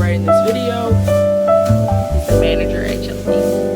guy in this video. He's the manager at Chili's.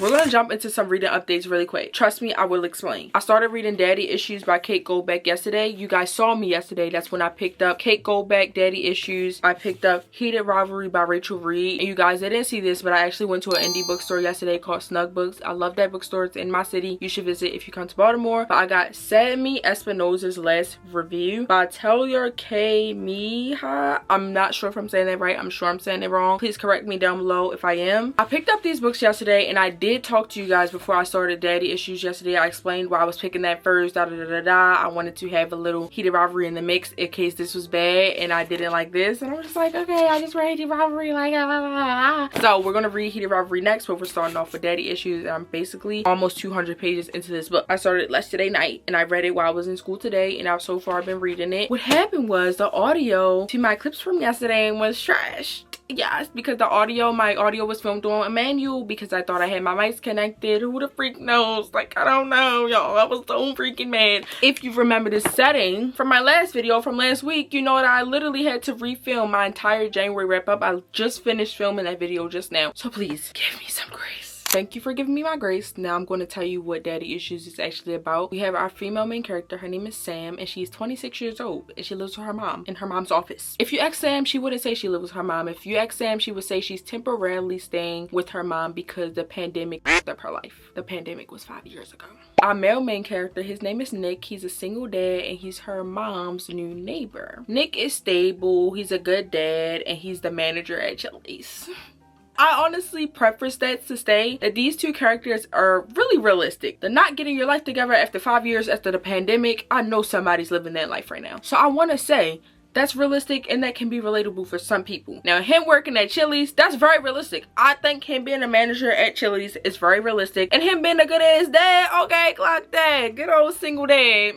We're gonna jump into some reading updates really quick. Trust me, I will explain. I started reading Daddy Issues by Kate Goldbeck yesterday. You guys saw me yesterday. That's when I picked up Kate Goldbeck, Daddy Issues. I picked up Heated Rivalry by Rachel Reed. And you guys didn't see this, but I actually went to an indie bookstore yesterday called Snug Books. I love that bookstore. It's in my city. You should visit if you come to Baltimore. But I got Sammy Espinosa's last review by Taylor K. Miha. I'm not sure if I'm saying that right. I'm sure I'm saying it wrong. Please correct me down below if I am. I picked up these books yesterday, and I did talk to you guys before I started Daddy Issues yesterday. I explained why I was picking that first. I wanted to have a little Heated Rivalry in the mix in case this was bad and I didn't like this. And I was just like, okay, I just read Heated Rivalry. So we're gonna read Heated Rivalry next, but we're starting off with Daddy Issues. And I'm basically almost 200 pages into this book. I started yesterday night and I read it while I was in school today, and I've so far been reading it. What happened was the audio to my clips from yesterday was trash. Yes, because my audio was filmed on a manual because I thought I had my mics connected. Who the freak knows? Like, I don't know, y'all. I was so freaking mad. If you remember this setting from my last video from last week, you know that I literally had to refilm my entire January wrap up. I just finished filming that video just now. So please give me some grace. Thank you for giving me my grace. Now I'm going to tell you what Daddy Issues is actually about. We have our female main character. Her name is Sam, and she's 26 years old, and she lives with her mom in her mom's office. If you ask Sam, she wouldn't say she lives with her mom. If you ask Sam, she would say she's temporarily staying with her mom because the pandemic f***ed up her life. The pandemic was 5 years ago. Our male main character, his name is Nick. He's a single dad, and he's her mom's new neighbor. Nick is stable, he's a good dad, and he's the manager at Chili's. I honestly preface that to say that these two characters are really realistic. They're not getting your life together after 5 years after the pandemic. I know somebody's living that life right now. So I want to say that's realistic, and that can be relatable for some people. Now, him working at Chili's, that's very realistic. I think him being a manager at Chili's is very realistic. And him being a good ass dad, okay, clock that. Good old single dad.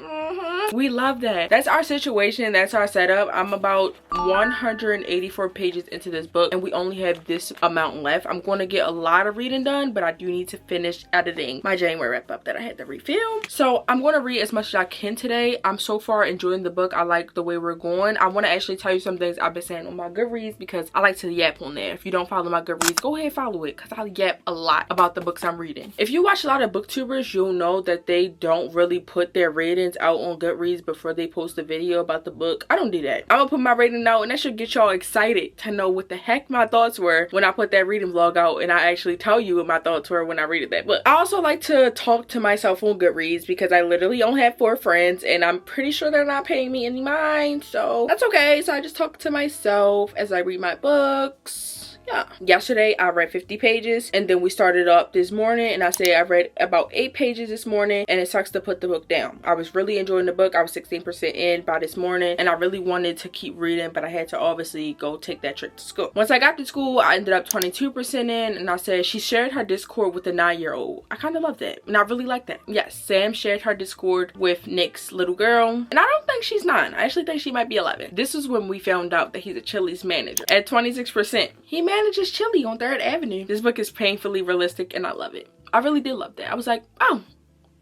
We love that. That's our situation. That's our setup. I'm about 184 pages into this book, and we only have this amount left. I'm going to get a lot of reading done, but I do need to finish editing my January wrap up that I had to refilm. So I'm going to read as much as I can today. I'm so far enjoying the book. I like the way we're going. I want to actually tell you some things I've been saying on my Goodreads because I like to yap on there. If you don't follow my Goodreads, go ahead and follow it because I yap a lot about the books I'm reading. If you watch a lot of booktubers, you'll know that they don't really put their ratings out on Goodreads before they post a video about the book. I don't do that. I'm gonna put my rating out, and that should get y'all excited to know what the heck my thoughts were when I put that reading vlog out, and I actually tell you what my thoughts were when I read that book. I also like to talk to myself on Goodreads because I literally only have 4 friends, and I'm pretty sure they're not paying me any mind, so that's okay. So I just talk to myself as I read my books. Yeah, yesterday I read 50 pages, and then we started up this morning, and I say I read about 8 pages this morning, and it sucks to put the book down. I was really enjoying the book. I was 16% in by this morning, and I really wanted to keep reading, but I had to obviously go take that trip to school. Once I got to school, I ended up 22% in, and I said she shared her Discord with a 9-year-old. I kind of love that, and I really like that. Yes, Sam shared her Discord with Nick's little girl, and I don't think she's 9. I actually think she might be 11. This is when we found out that he's a Chili's manager. At 26%, he manages Chili on 3rd Avenue. This book is painfully realistic, and I love it. I really did love that. I was like, oh,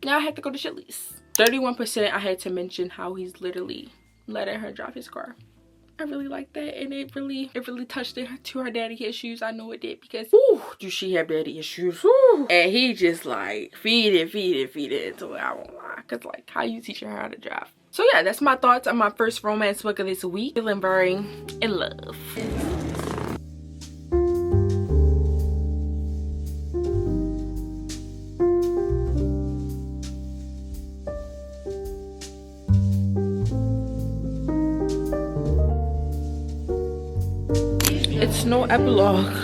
now I have to go to Chili's. 31%, I had to mention how he's literally letting her drive his car. I really like that, and it really touched to her daddy issues. I know it did, because ooh, do she have daddy issues? Ooh. And he just like feed it to her. I won't lie, cause like, how you teach her how to drive? So yeah, that's my thoughts on my first romance book of this week. Feeling very in love. It's no epilogue.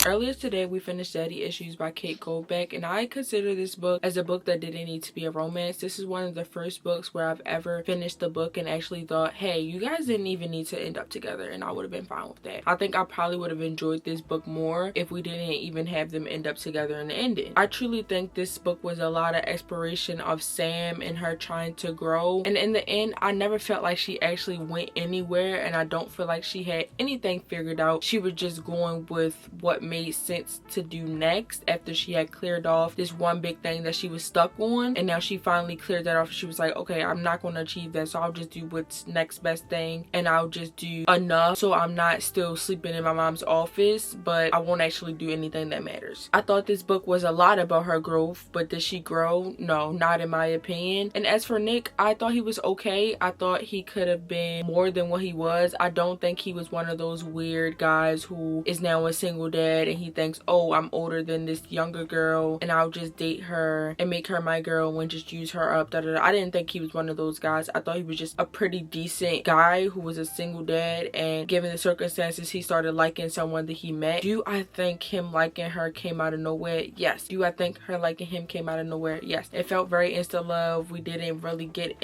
Earlier today, we finished Daddy Issues by Kate Goldbeck, and I consider this book as a book that didn't need to be a romance. This is one of the first books where I've ever finished the book and actually thought, hey, you guys didn't even need to end up together, and I would have been fine with that. I think I probably would have enjoyed this book more if we didn't even have them end up together in the ending. I truly think this book was a lot of exploration of Sam and her trying to grow, and in the end, I never felt like she actually went anywhere, and I don't feel like she had anything figured out. She was just going with what made sense to do next after she had cleared off this one big thing that she was stuck on, and now she finally cleared that off. She was like, okay, I'm not going to achieve that, so I'll just do what's next best thing, and I'll just do enough so I'm not still sleeping in my mom's office, but I won't actually do anything that matters. I thought this book was a lot about her growth, but did she grow? No, not in my opinion. And as for Nick, I thought he was okay. I thought he could have been more than what he was. I don't think he was one of those weird guys who is now a single dad and he thinks, oh, I'm older than this younger girl and I'll just date her and make her my girl and just use her up. I didn't think he was one of those guys. I thought he was just a pretty decent guy who was a single dad, and given the circumstances, he started liking someone that he met. Do I think him liking her came out of nowhere? Yes. Do I think her liking him came out of nowhere? Yes. It felt very instant love. We didn't really get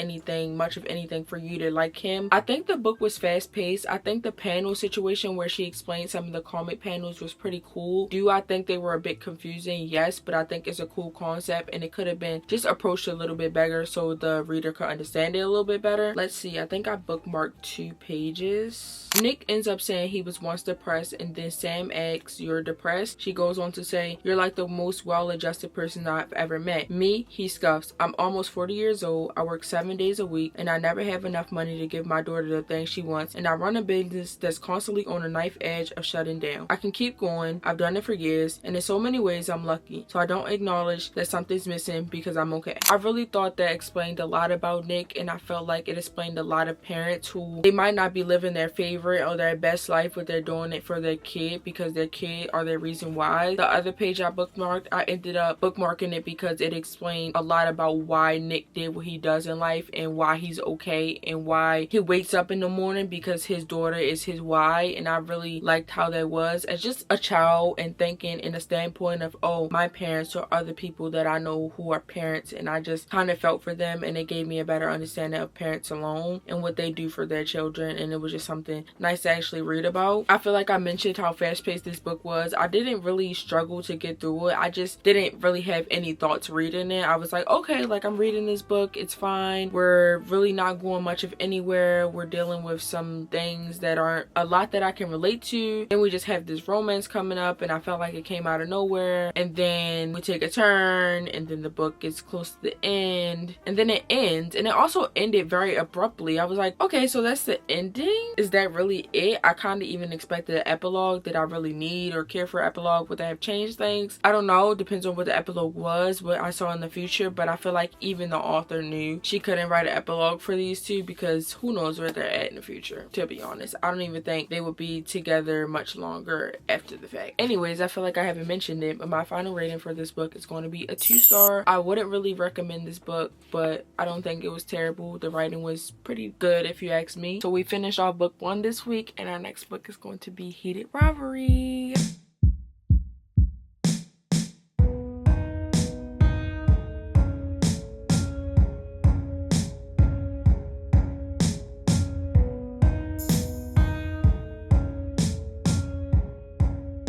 much of anything for you to like him. I think the book was fast paced. I think the panel situation where she explained some of the comic panels was pretty cool. Do I think they were a bit confusing? Yes, but I think it's a cool concept and it could have been just approached a little bit better so the reader could understand it a little bit better. Let's see, I think I bookmarked 2 pages. Nick ends up saying he was once depressed, and then Sam asks, you're depressed? She goes on to say, you're like the most well-adjusted person I've ever met. Me? He scoffs. I'm almost 40 years old. I work 7 days a week and I never have enough money to give my daughter the things she wants, and I run a business that's constantly on a knife edge of shutting down. I can keep going. I've done it for years, and in so many ways I'm lucky, so I don't acknowledge that something's missing because I'm okay. I really thought that explained a lot about Nick, and I felt like it explained a lot of parents who they might not be living their favorite or their best life, but they're doing it for their kid because their kid are their reason why. The other page I bookmarked, I ended up bookmarking it because it explained a lot about why Nick did what he does in life and why he's okay and why he wakes up in the morning because his daughter is his why. And I really liked how that was as just a child and thinking in the standpoint of, oh, my parents or other people that I know who are parents, and I just kind of felt for them, and it gave me a better understanding of parents alone and what they do for their children, and it was just something nice to actually read about. I feel like I mentioned how fast-paced this book was. I didn't really struggle to get through it. I just didn't really have any thoughts reading it. I was like, okay, like I'm reading this book, it's fine. We're really not going much of anywhere. We're dealing with some things that aren't a lot that I can relate to, and we just have this romance coming up, and I felt like it came out of nowhere, and then we take a turn, and then the book gets close to the end, and then it ends, and it also ended very abruptly. I was like, okay, so that's the ending? Is that really it? I kind of even expected an epilogue. Did I really need or care for epilogue? Would that have changed things? I don't know. Depends on what the epilogue was, what I saw in the future, but I feel like even the author knew she couldn't write an epilogue for these two because who knows where they're at in the future, to be honest. I don't even think they would be together much longer after the fact. Anyways, I feel like I haven't mentioned it, but my final rating for this book is going to be a 2-star. I wouldn't really recommend this book, but I don't think it was terrible. The writing was pretty good if you ask me. So we finished off book 1 this week, and our next book is going to be Heated Rivalry.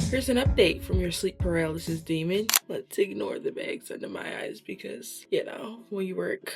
Here's an update from your sleep paralysis demon. Let's ignore the bags under my eyes because, you know, when you work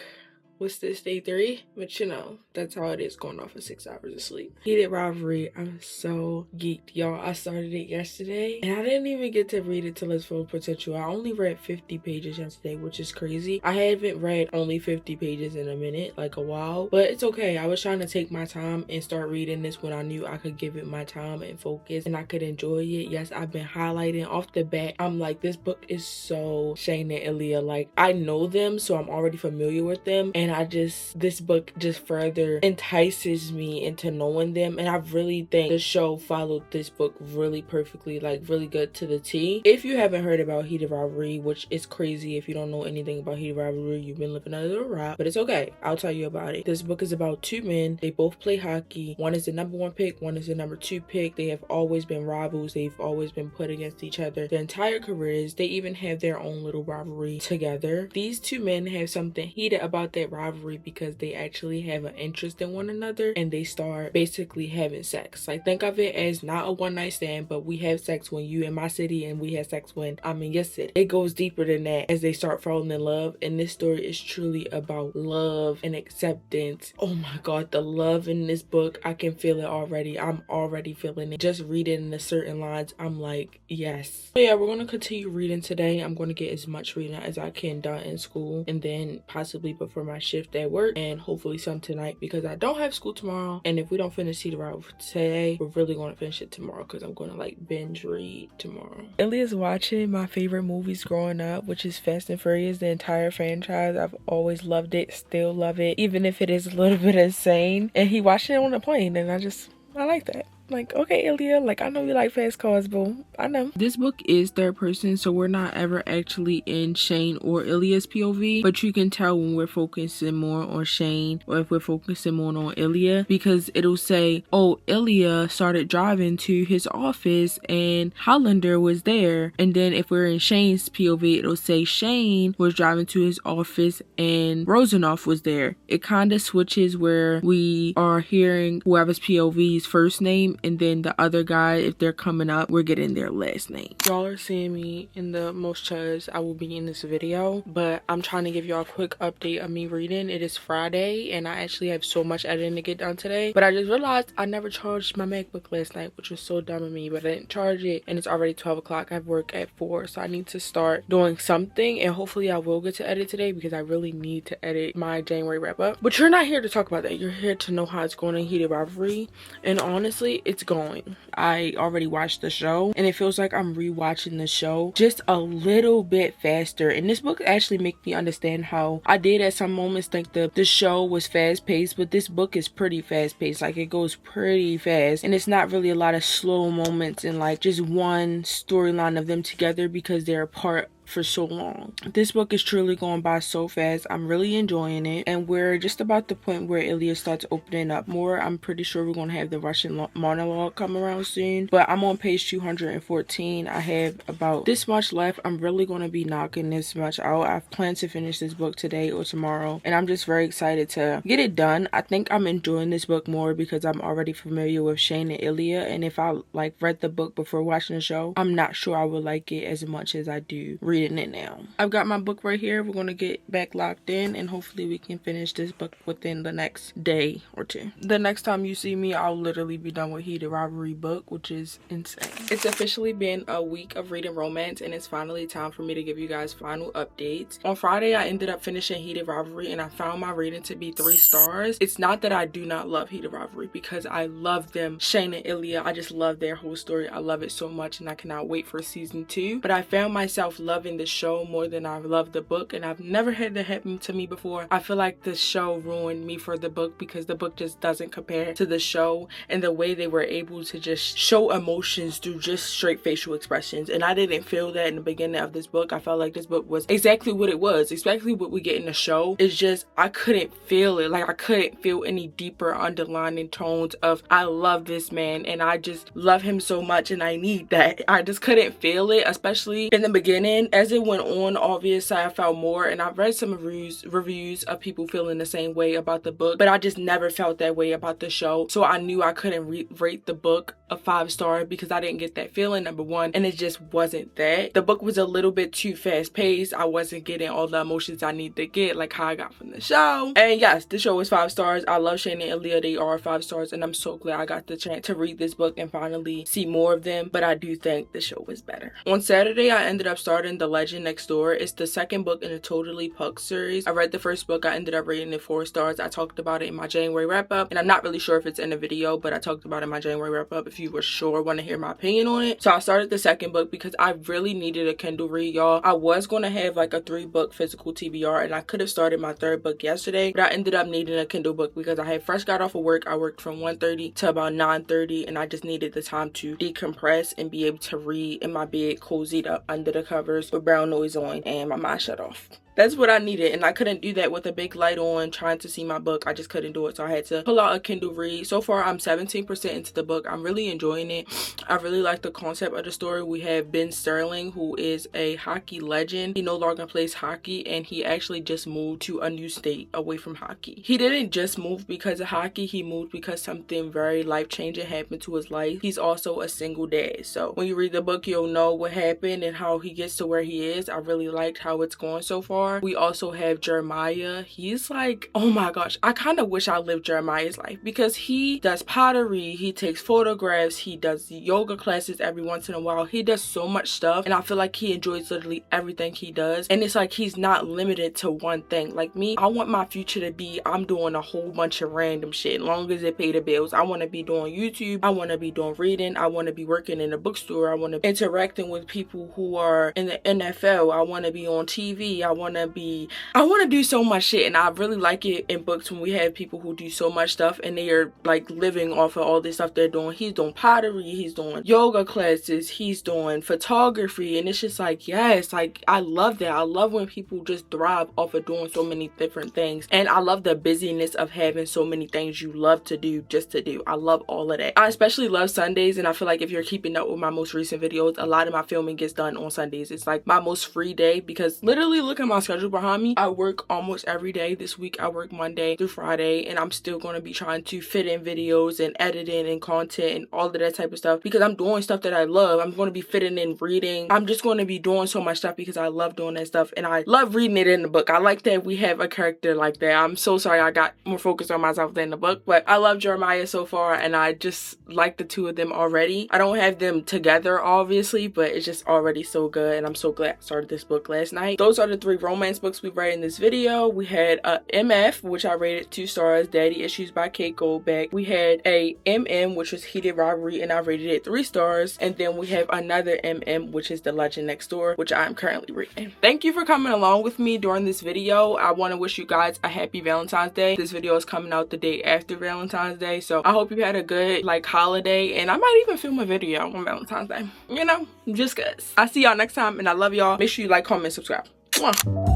what's this, day 3? But you know, that's how it is going off of 6 hours of sleep. Heated Rivalry, I'm so geeked, y'all. I started it yesterday and I didn't even get to read it till its full potential. I only read 50 pages yesterday, which is crazy. I haven't read only 50 pages in a minute, like a while, but it's okay. I was trying to take my time and start reading this when I knew I could give it my time and focus and I could enjoy it. Yes, I've been highlighting off the bat. I'm like, this book is so Shane and Aaliyah. Like, I know them, so I'm already familiar with them, and this book just further entices me into knowing them, and I really think the show followed this book really perfectly, like really good to the T. If you haven't heard about Heated Rivalry, which is crazy if you don't know anything about Heated Rivalry, you've been living under a rock, but it's okay. I'll tell you about it. This book is about two men. They both play hockey. One is the number 1 pick, one is the number 2 pick. They have always been rivals. They've always been put against each other their entire careers. They even have their own little rivalry together. These two men have something heated about that rivalry because they actually have an interest in one another and they start basically having sex. Like, think of it as not a one-night stand, but we have sex when you in my city and we have sex when I'm in your city. It goes deeper than that as they start falling in love, and this story is truly about love and acceptance. Oh my god, the love in this book, I can feel it already. I'm already feeling it. Just reading the certain lines, I'm like, yes. So yeah, we're going to continue reading today. I'm going to get as much reading as I can done in school, and then possibly before my shift at work, and hopefully some tonight because I don't have school tomorrow. And if we don't finish Heated Rivalry today, we're really going to finish it tomorrow because I'm going to like binge read tomorrow. Ilya's watching my favorite movies growing up, which is Fast and Furious, the entire franchise. I've always loved it, still love it, even if it is a little bit insane. And he watched it on a plane, and I like that. Like, okay, Ilya, like, I know you like fast cars, boo. I know. This book is third person, so we're not ever actually in Shane or Ilya's POV, but you can tell when we're focusing more on Shane or if we're focusing more on Ilya, because it'll say, oh, Ilya started driving to his office and Hollander was there. And then if we're in Shane's POV, it'll say Shane was driving to his office and Rosenoff was there. It kind of switches where we are hearing whoever's POV's first name, and then the other guy, if they're coming up, we're getting their last name. Y'all are seeing me in the most chuzz I will be in this video, but I'm trying to give y'all a quick update of me reading. It is Friday and I actually have so much editing to get done today, but I just realized I never charged my MacBook last night, which was so dumb of me, but I didn't charge it, and it's already 12 o'clock. I have work at 4, so I need to start doing something, and hopefully I will get to edit today because I really need to edit my January wrap up. But you're not here to talk about that. You're here to know how it's going in Heated Rivalry, and honestly, it's going. I already watched the show and it feels like I'm rewatching the show just a little bit faster, and this book actually makes me understand how I did at some moments think the show was fast paced, but this book is pretty fast paced. Like, it goes pretty fast and it's not really a lot of slow moments and like just one storyline of them together because they're apart for so long. This book is truly going by so fast. I'm really enjoying it, and we're just about the point where Ilya starts opening up more. I'm pretty sure we're going to have the Russian monologue come around soon, but I'm on page 214. I have about this much left. I'm really going to be knocking this much out. I've planned to finish this book today or tomorrow, and I'm just very excited to get it done. I think I'm enjoying this book more because I'm already familiar with Shane and Ilya, and if I like read the book before watching the show, I'm not sure I would like it as much as I do reading it now. I've got my book right here. We're going to get back locked in and hopefully we can finish this book within the next day or two. The next time you see me, I'll literally be done with Heated Rivalry book, which is insane. It's officially been a week of reading romance, and it's finally time for me to give you guys final updates. On Friday, I ended up finishing Heated Rivalry and I found my rating to be 3 stars. It's not that I do not love Heated Rivalry because I love them, Shane and Ilya. I just love their whole story. I love it so much and I cannot wait for season 2. But I found myself loving the show more than I love the book, and I've never had that happen to me before. I feel like the show ruined me for the book because the book just doesn't compare to the show, and the way they were able to just show emotions through just straight facial expressions, and I didn't feel that in the beginning of this book. I felt like this book was exactly what it was, exactly what we get in the show. It's just I couldn't feel it. Like, I couldn't feel any deeper underlining tones of I love this man and I just love him so much and I need that. I just couldn't feel it, especially in the beginning. as it went on, obviously I found more, and I've read some reviews of people feeling the same way about the book, but I just never felt that way about the show. So I knew I couldn't rate the book a 5-star because I didn't get that feeling, number one, and it just wasn't that. The book was a little bit too fast paced. I wasn't getting all the emotions I need to get like how I got from the show. And yes, the show is 5 stars. I love Shannon and Leah. They are 5 stars, and I'm so glad I got the chance to read this book and finally see more of them, but I do think the show was better. On Saturday, I ended up starting The Legend Next Door. It's the second book in the Totally Puck series. I read the first book. I ended up rating it 4 stars. I talked about it in my January wrap-up, and I'm not really sure if it's in the video, but I talked about it in my January wrap-up if you were sure want to hear my opinion on it. So I started the second book because I really needed a Kindle read, y'all. I was going to have like a 3-book physical TBR, and I could have started my 3rd book yesterday, but I ended up needing a Kindle book because I had fresh got off of work. I worked from 1:30 to about 9:30, and I just needed the time to decompress and be able to read in my bed, cozied up under the covers with brown noise on and my mind shut off. That's what I needed, and I couldn't do that with a big light on trying to see my book. I just couldn't do it, so I had to pull out a Kindle read. So far, I'm 17% into the book. I'm really enjoying it. I really like the concept of the story. We have Ben Sterling, who is a hockey legend. He no longer plays hockey, and he actually just moved to a new state away from hockey. He didn't just move because of hockey. He moved because something very life-changing happened to his life. He's also a single dad, so when you read the book, you'll know what happened and how he gets to where he is. I really liked how it's going so far. We also have Jeremiah. He's like, oh my gosh, I kind of wish I lived Jeremiah's life because he does pottery, he takes photographs, he does yoga classes every once in a while. He does so much stuff, and I feel like he enjoys literally everything he does, and it's like he's not limited to one thing. Like me, I want my future to be I'm doing a whole bunch of random shit as long as it pay the bills. I want to be doing YouTube, I want to be doing reading, I want to be working in a bookstore, I want to be interacting with people who are in the NFL, I want to be on TV, I want to do so much shit. And I really like it in books when we have people who do so much stuff and they are like living off of all this stuff they're doing. He's doing pottery, he's doing yoga classes, he's doing photography, and it's just like, yes, like I love that. I love when people just thrive off of doing so many different things, and I love the busyness of having so many things you love to do just to do. I love all of that. I especially love Sundays, and I feel like if you're keeping up with my most recent videos, a lot of my filming gets done on Sundays. It's like my most free day because literally look at my schedule behind me. I work almost every day. This week I work Monday through Friday, and I'm still going to be trying to fit in videos and editing and content and all of that type of stuff because I'm doing stuff that I love. I'm going to be fitting in reading. I'm just going to be doing so much stuff because I love doing that stuff, and I love reading it in the book. I like that we have a character like that. I'm so sorry I got more focused on myself than the book, but I love Jeremiah so far, and I just like the two of them already. I don't have them together obviously, but it's just already so good, and I'm so glad I started this book last night. Those are the 3 romance books we read in this video. We had a MF, which I rated 2 stars, Daddy Issues by Kate Goldbeck. We had a MM, which was Heated Robbery, and I rated it 3 stars. And then we have another MM, which is The Legend Next Door, which I'm currently reading. Thank you for coming along with me during this video. I want to wish you guys a happy Valentine's Day. This video is coming out the day after Valentine's Day, so I hope you had a good like holiday, and I might even film a video on Valentine's Day, you know, just cause. I'll see y'all next time, and I love y'all. Make sure you like, comment, subscribe. Mwah.